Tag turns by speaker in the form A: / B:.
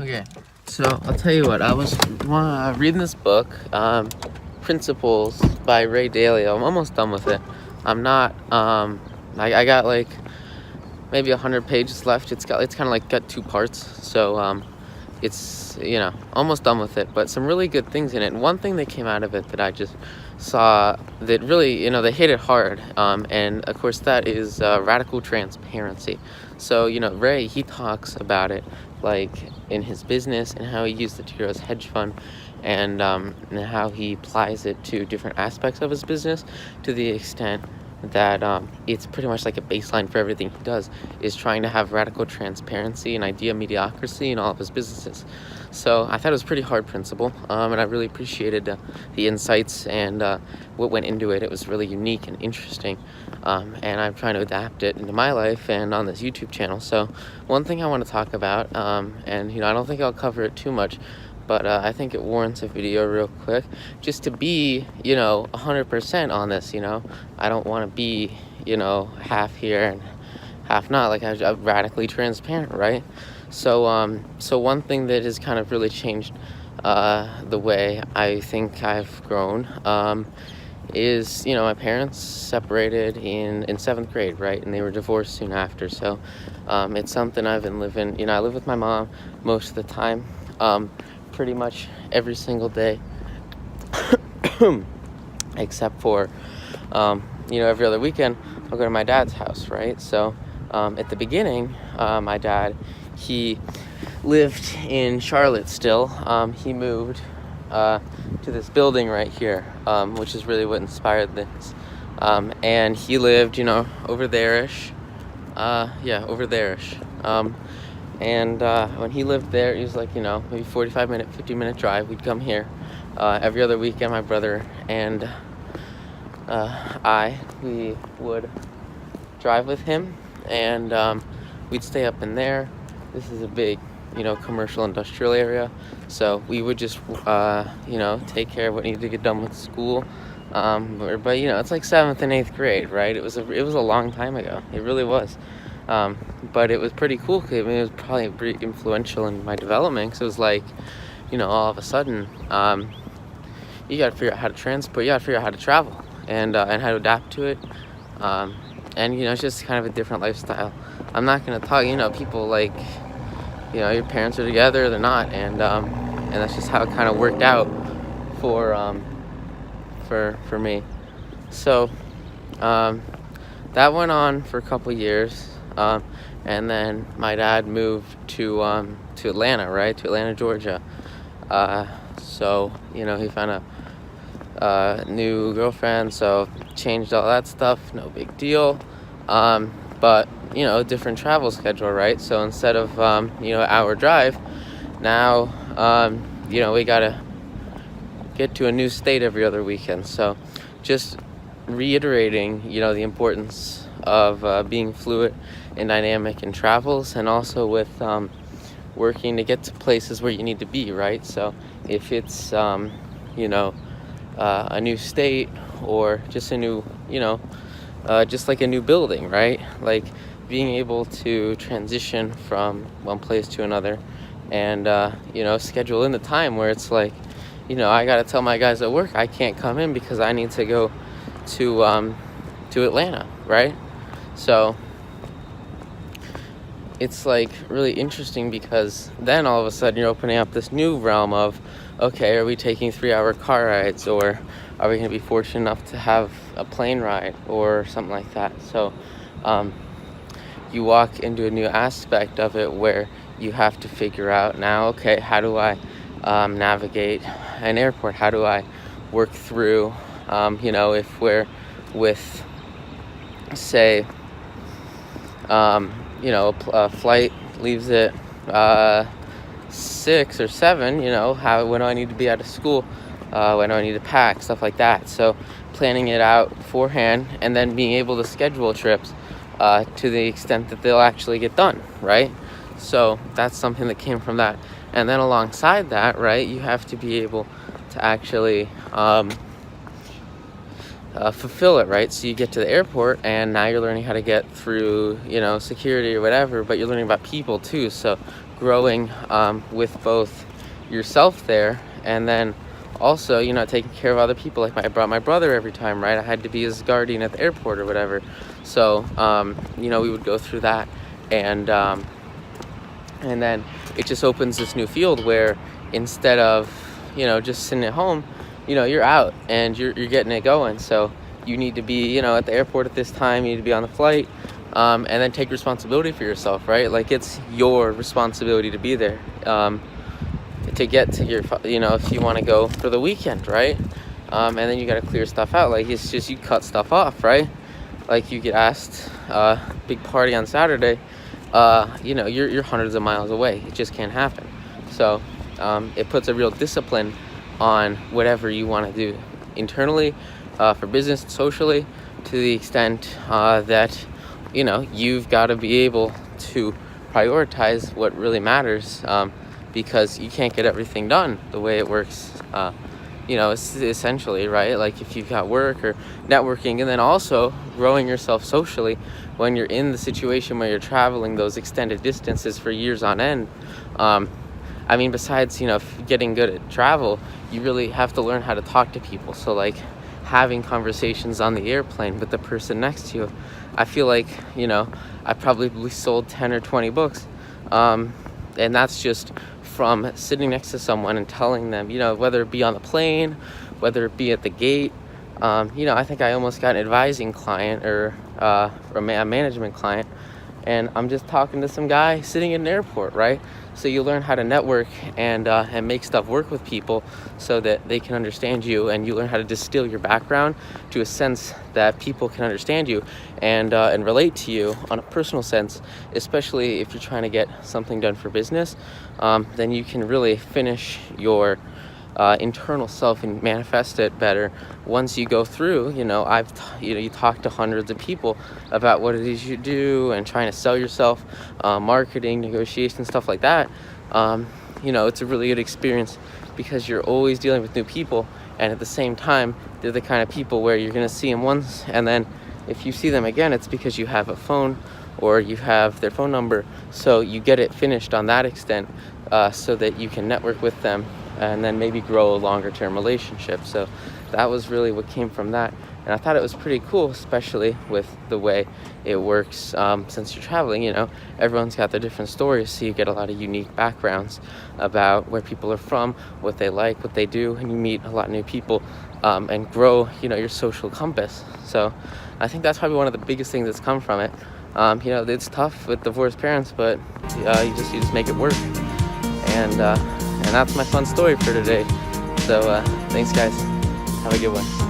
A: Okay, so I'll tell you what, I was reading this book, Principles by Ray Dalio. I'm almost done with it. I'm not, I got like maybe 100 pages left. It's kind of like got two parts, so it's, almost done with it, but some really good things in it. And one thing that came out of it that I just saw that really, they hit it hard, and of course that is radical transparency. So, Ray, he talks about it like in his business and how he used it to grow his hedge fund, and how he applies it to different aspects of his business, to the extent that it's pretty much like a baseline for everything he does, is trying to have radical transparency and idea mediocrity in all of his businesses. So I thought it was a pretty hard principle, and I really appreciated the insights and what went into it. It was really unique and interesting, and I'm trying to adapt it into my life and on this YouTube channel. So one thing I want to talk about, and I don't think I'll cover it too much, but I think it warrants a video real quick, just to be, 100% on this. I don't want to be, half here and half not. Like, I'm radically transparent, right? So one thing that has kind of really changed the way I think I've grown is, my parents separated in 7th grade, right? And they were divorced soon after. So it's something I've been living. I live with my mom most of the time, pretty much every single day, except for, every other weekend I'll go to my dad's house, right? So at the beginning, my dad, he lived in Charlotte still. He moved to this building right here, which is really what inspired this. And he lived, over there-ish. Over there-ish. And when he lived there, it was like, maybe 45-minute, 50-minute drive. We'd come here every other weekend. My brother and we would drive with him, and we'd stay up in there. This is a big, commercial industrial area. So we would just, take care of what needed to get done with school. But it's like 7th and 8th grade, right? It was a long time ago. It really was. But it was pretty cool. It was probably pretty influential in my development. Because it was like, all of a sudden, you got to figure out how to transport. You got to figure out how to travel and how to adapt to it. And it's just kind of a different lifestyle. I'm not gonna talk. People like, your parents are together, they're not, and that's just how it kind of worked out for me. So that went on for a couple years, and then my dad moved to Atlanta, right? To Atlanta, Georgia. So he found a new girlfriend, so changed all that stuff. No big deal. But different travel schedule, right? So instead of hour drive, now we gotta get to a new state every other weekend. So just reiterating the importance of being fluid and dynamic in travels, and also with working to get to places where you need to be, right? So if it's a new state, or just a new just like a new building, right? Like being able to transition from one place to another, and schedule in the time where it's like, I gotta tell my guys at work I can't come in because I need to go to Atlanta, right? So it's like really interesting, because then all of a sudden you're opening up this new realm of, okay, are we taking 3-hour car rides, or are we going to be fortunate enough to have a plane ride or something like that? So you walk into a new aspect of it where you have to figure out now, okay, how do I navigate an airport? How do I work through, if we're with, say, a flight leaves at 6 or 7, when do I need to be out of school? When do I need to pack? Stuff like that. So planning it out beforehand, and then being able to schedule trips to the extent that they'll actually get done, right? So that's something that came from that. And then alongside that, right, you have to be able to actually fulfill it, right? So you get to the airport, and now you're learning how to get through, security or whatever, but you're learning about people too. So growing with both yourself there, and then also, taking care of other people. Like I brought my brother every time, right? I had to be his guardian at the airport or whatever. So, we would go through that, and then it just opens this new field where instead of, just sitting at home, you're out and you're getting it going. So you need to be, at the airport at this time. You need to be on the flight, and then take responsibility for yourself, right? Like it's your responsibility to be there. To get to your, if you want to go for the weekend, right? And then you got to clear stuff out. Like it's just, you cut stuff off, right? Like you get asked big party on Saturday, you're hundreds of miles away. It just can't happen. So it puts a real discipline on whatever you want to do internally, for business, socially, to the extent that you've got to be able to prioritize what really matters, because you can't get everything done the way it works, essentially, right? Like if you've got work or networking, and then also growing yourself socially when you're in the situation where you're traveling those extended distances for years on end. Besides, getting good at travel, you really have to learn how to talk to people. So like having conversations on the airplane with the person next to you, I feel like, I probably sold 10 or 20 books. And that's just from sitting next to someone and telling them, whether it be on the plane, whether it be at the gate. I think I almost got an advising client or a management client, and I'm just talking to some guy sitting in an airport, right? So you learn how to network and make stuff work with people so that they can understand you, and you learn how to distill your background to a sense that people can understand you and relate to you on a personal sense, especially if you're trying to get something done for business. Then you can really finish your internal self and manifest it better once you go through. You talk to hundreds of people about what it is you do and trying to sell yourself, marketing, negotiation, stuff like that. It's a really good experience because you're always dealing with new people, and at the same time they're the kind of people where you're going to see them once, and then if you see them again, it's because you have a phone or you have their phone number, so you get it finished on that extent, so that you can network with them and then maybe grow a longer term relationship. So that was really what came from that, and I thought it was pretty cool, especially with the way it works. Since you're traveling, everyone's got their different stories, so you get a lot of unique backgrounds about where people are from, what they like, what they do, and you meet a lot of new people, and grow your social compass. So I think that's probably one of the biggest things that's come from it. It's tough with divorced parents, but you just make it work. And that's my fun story for today. So thanks guys, have a good one.